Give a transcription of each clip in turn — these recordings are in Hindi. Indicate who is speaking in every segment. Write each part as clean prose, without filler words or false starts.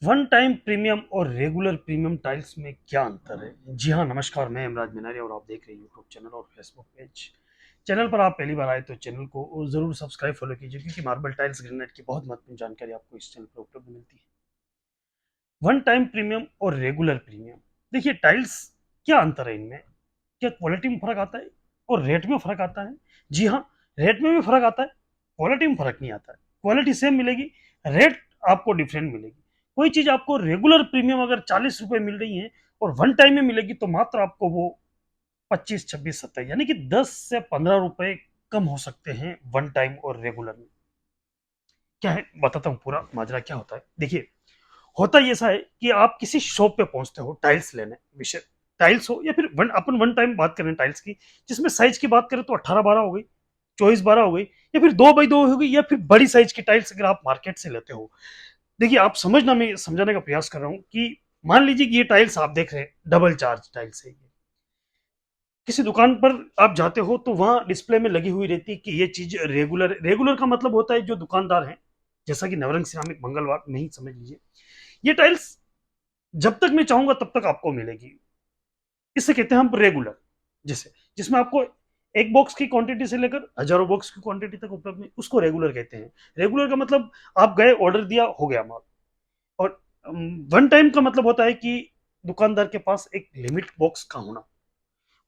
Speaker 1: वन टाइम प्रीमियम और रेगुलर प्रीमियम टाइल्स में क्या अंतर है? जी हाँ, नमस्कार, मैं इमराज मिनारी और आप देख रहे हैं यूट्यूब चैनल और फेसबुक पेज। चैनल पर आप पहली बार आए तो चैनल को ज़रूर सब्सक्राइब फॉलो कीजिए, क्योंकि मार्बल टाइल्स ग्रेनाइट की बहुत महत्वपूर्ण जानकारी आपको इस चैनल पर उपलब्ध मिलती है। वन टाइम प्रीमियम और रेगुलर प्रीमियम, देखिए टाइल्स क्या अंतर है इनमें? क्या क्वालिटी में फ़र्क आता है और रेट में फ़र्क आता है? जी हाँ, रेट में भी फ़र्क आता है, क्वालिटी में फ़र्क नहीं आता है। क्वालिटी सेम मिलेगी, रेट आपको डिफरेंट मिलेगी। कोई चीज़ आपको रेगुलर प्रीमियम अगर 40 रुपए मिल रही है और वन टाइम में मिलेगी, तो मात्र आपको वो 25, 26, 27 यानी कि 10 से 15 रुपए कम हो सकते हैं वन टाइम और रेगुलर में। क्या है, बताता हूँ पूरा माजरा क्या होता है। देखिए, होता ही ऐसा है कि आप किसी शॉप पे पहुंचते हो टाइल्स लेने, विषय टाइल्स हो या फिर अपन वन टाइम बात करें टाइल्स की, जिसमें साइज की बात करें तो 18-12 हो गई, 24-12 हो गई, या फिर 2x2 हो गई, या फिर बड़ी साइज की टाइल्स अगर आप मार्केट से लेते हो। देखिए, आप समझना, मैं समझाने का प्रयास कर रहा हूँ कि मान लीजिए कि ये टाइल्स आप देख रहे हैं, डबल चार्ज टाइल्स है ये। किसी दुकान पर आप जाते हो तो वहां डिस्प्ले में लगी हुई रहती है कि ये चीज रेगुलर, रेगुलर का मतलब होता है जो दुकानदार है, जैसा कि नवरंग सिरामिक मंगलवार में ही समझ लीजिए, ये टाइल्स जब तक मैं चाहूंगा तब तक आपको मिलेगी। इसे कहते हैं हम रेगुलर, जैसे जिसमें आपको एक बॉक्स की क्वांटिटी से लेकर हजारों बॉक्स की क्वांटिटी तक उपलब्ध है, उसको रेगुलर कहते हैं। रेगुलर का मतलब आप गए, ऑर्डर दिया, हो गया माल। और वन टाइम का मतलब होता है कि दुकानदार के पास एक लिमिट बॉक्स का होना।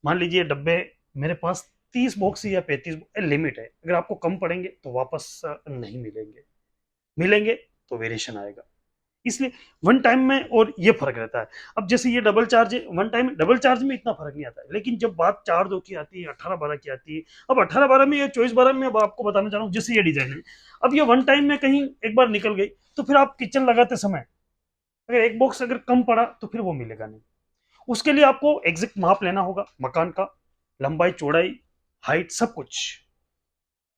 Speaker 1: मान लीजिए डब्बे मेरे पास 30 बॉक्स या 35 लिमिट है, अगर आपको कम पड़ेंगे तो वापस नहीं मिलेंगे, मिलेंगे तो वेरिएशन आएगा। इसलिए वन टाइम में और ये फर्क रहता है। अब जैसे ये डबल चार्ज है, वन टाइम डबल चार्ज में इतना फर्क नहीं आता है, लेकिन जब बात 4-2 की आती है, 18-12 की आती है, अब 18-12 में या 24-12 में, अब आपको बताना चाह रहा हूँ, जैसे ये डिजाइन है, अब ये वन टाइम में कहीं एक बार निकल गई, तो फिर आप किचन लगाते समय अगर एक बॉक्स अगर कम पड़ा तो फिर वो मिलेगा नहीं। उसके लिए आपको एग्जैक्ट माप लेना होगा मकान का, लंबाई, चौड़ाई, हाइट, सब कुछ।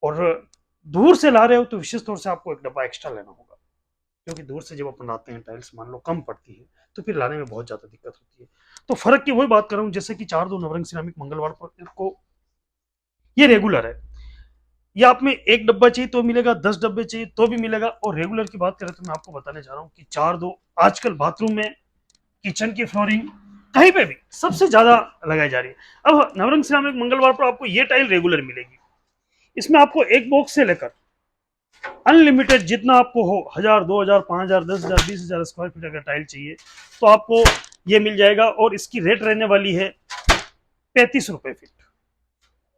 Speaker 1: और दूर से ला रहे हो तो विशेष तौर से आपको एक डब्बा एक्स्ट्रा लेना होगा, क्योंकि दूर से जब अपन लाते हैं टाइल्स, मान लो कम पड़ती है, तो फिर लाने में बहुत ज्यादा दिक्कत होती है। तो फर्क की वही बात कर रहा हूँ, जैसे कि 4-2 नवरंग सिरामिक मंगलवार पर को ये रेगुलर है। ये आप में एक डब्बा चाहिए तो मिलेगा, 10 डब्बे चाहिए तो भी मिलेगा। और रेगुलर की बात करें तो मैं आपको बताने जा रहा हूँ कि 4-2 आजकल बाथरूम में, किचन की फ्लोरिंग, कहीं पे भी सबसे ज्यादा लगाई जा रही है। अब नवरंग सिरामिक मंगलवार पर आपको ये टाइल रेगुलर मिलेगी। इसमें आपको एक बॉक्स से लेकर अनलिमिटेड जितना आपको हो, 1000, 2000, 5000, 10,000, 20,000 स्क्वायर फीट अगर टाइल चाहिए तो आपको ये मिल जाएगा। और इसकी रेट रहने वाली है 35 रुपए फीट।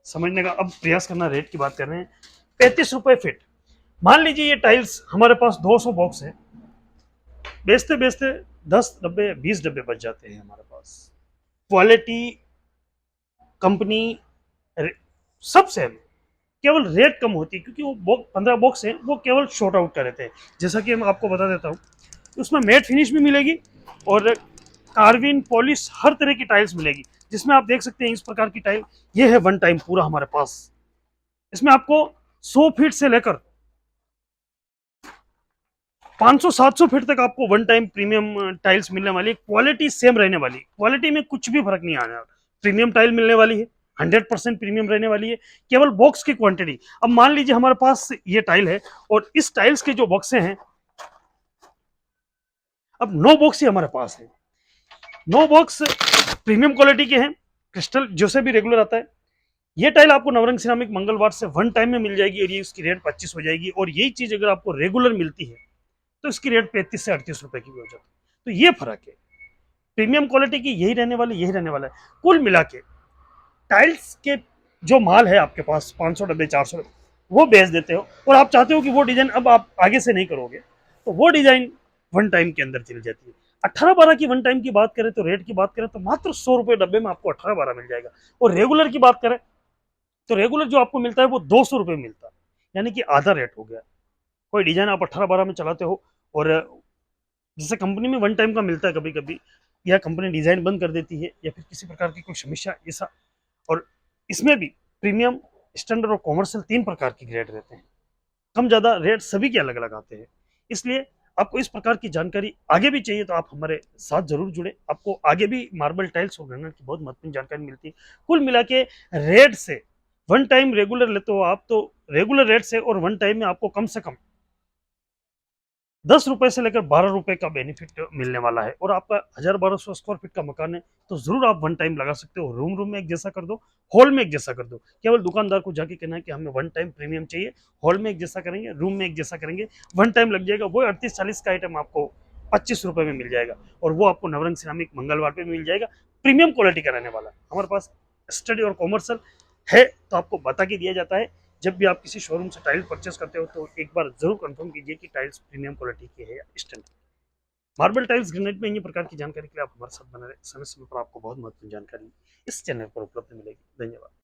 Speaker 1: समझने का अब प्रयास करना, रेट की बात कर रहे हैं, 35 रुपए फीट। मान लीजिए ये टाइल्स हमारे पास 200 बॉक्स है, बेचते बेचते 10 डब्बे, 20 डब्बे बच जाते हैं हमारे पास। क्वालिटी, कंपनी, सब सेम, केवल रेट कम होती है, क्योंकि वो 15 बॉक्स है, वो केवल शॉर्ट आउट कर रहे थे। जैसा कि मैं आपको बता देता हूँ, उसमें मैट फिनिश भी मिलेगी और कार्विन पॉलिश हर तरह की टाइल्स मिलेगी, जिसमें आप देख सकते हैं इस प्रकार की टाइल। ये है वन टाइम पूरा हमारे पास। इसमें आपको 100 फीट से लेकर 500-700 फीट तक आपको वन टाइम प्रीमियम टाइल्स मिलने वाली है। क्वालिटी सेम रहने वाली है, क्वालिटी में कुछ भी फर्क नहीं आने वाला। प्रीमियम टाइल मिलने वाली है, 100% प्रीमियम रहने वाली है। केवल बॉक्स की क्वांटिटी, अब मान लीजिए हमारे पास ये टाइल है और इस टाइल्स के जो बॉक्से हैं, अब 9 बॉक्स ही हमारे पास है। 9 बॉक्स प्रीमियम क्वालिटी के हैं, क्रिस्टल जो से भी रेगुलर आता है। ये टाइल आपको नवरंग सिरामिक मंगलवार से वन टाइम में मिल जाएगी, और ये उसकी रेट 25 हो जाएगी। और यही चीज अगर आपको रेगुलर मिलती है तो इसकी रेट 35 से 38 रुपए की भी हो जाती है। तो ये फर्क है, प्रीमियम क्वालिटी की यही रहने वाली, यही रहने वाला है। कुल मिला के टाइल्स के जो माल है आपके पास, 500 डब्बे, 400 डब्बे, वो बेच देते हो, और आप चाहते हो कि वो डिजाइन अब आप आगे से नहीं करोगे, तो वो डिजाइन वन टाइम के अंदर चली जाती है। 18-12 की वन टाइम की बात करें तो, रेट की बात करें तो मात्र 100 रुपए डब्बे में आपको 18-12 मिल जाएगा। और रेगुलर की बात करें तो रेगुलर जो आपको मिलता है वो 200 रुपए मिलता है, यानी कि आधा रेट हो गया। कोई डिजाइन आप 18-12 में चलाते हो, और जैसे कंपनी में वन टाइम का मिलता है कभी कभी, या कंपनी डिजाइन बंद कर देती है, या फिर किसी प्रकार की कोई समस्या ऐसा। और इसमें भी प्रीमियम, स्टैंडर्ड और कॉमर्शियल 3 प्रकार के ग्रेड रहते हैं। कम ज़्यादा रेट सभी के अलग अलग आते हैं। इसलिए आपको इस प्रकार की जानकारी आगे भी चाहिए तो आप हमारे साथ जरूर जुड़े, आपको आगे भी मार्बल टाइल्स और ग्रेनाइट की बहुत महत्वपूर्ण जानकारी मिलती है। कुल मिला के रेट से, वन टाइम रेगुलर लेते हो आप तो रेगुलर रेट से और वन टाइम में आपको कम से कम ₹10 से लेकर ₹12 का बेनिफिट मिलने वाला है। और आपका 1000-1200 स्क्वायर फीट का मकान है, तो ज़रूर आप वन टाइम लगा सकते हो। रूम रूम में एक जैसा कर दो, हॉल में एक जैसा कर दो। केवल दुकानदार को जाके कहना है कि हमें वन टाइम प्रीमियम चाहिए, हॉल में एक जैसा करेंगे, रूम में एक जैसा करेंगे, वन टाइम लग जाएगा। वो 38-40 का आइटम आपको ₹25 में मिल जाएगा, और वो आपको नवरंग सिरामिक मंगलवार पे मिल जाएगा। प्रीमियम क्वालिटी का रहने वाला है। हमारे पास स्टडी और कॉमर्शियल है, तो आपको बता के दिया जाता है। जब भी आप किसी शोरूम से टाइल परचेस करते हो, तो एक बार जरूर कंफर्म कीजिए कि टाइल्स प्रीमियम क्वालिटी की है या स्टैंडर्ड। मार्बल टाइल्स ग्रेनाइट में इन प्रकार की जानकारी के लिए आप हमारे साथ बने रहे। समय समय पर आपको बहुत महत्वपूर्ण जानकारी इस चैनल पर उपलब्ध मिलेगी। धन्यवाद।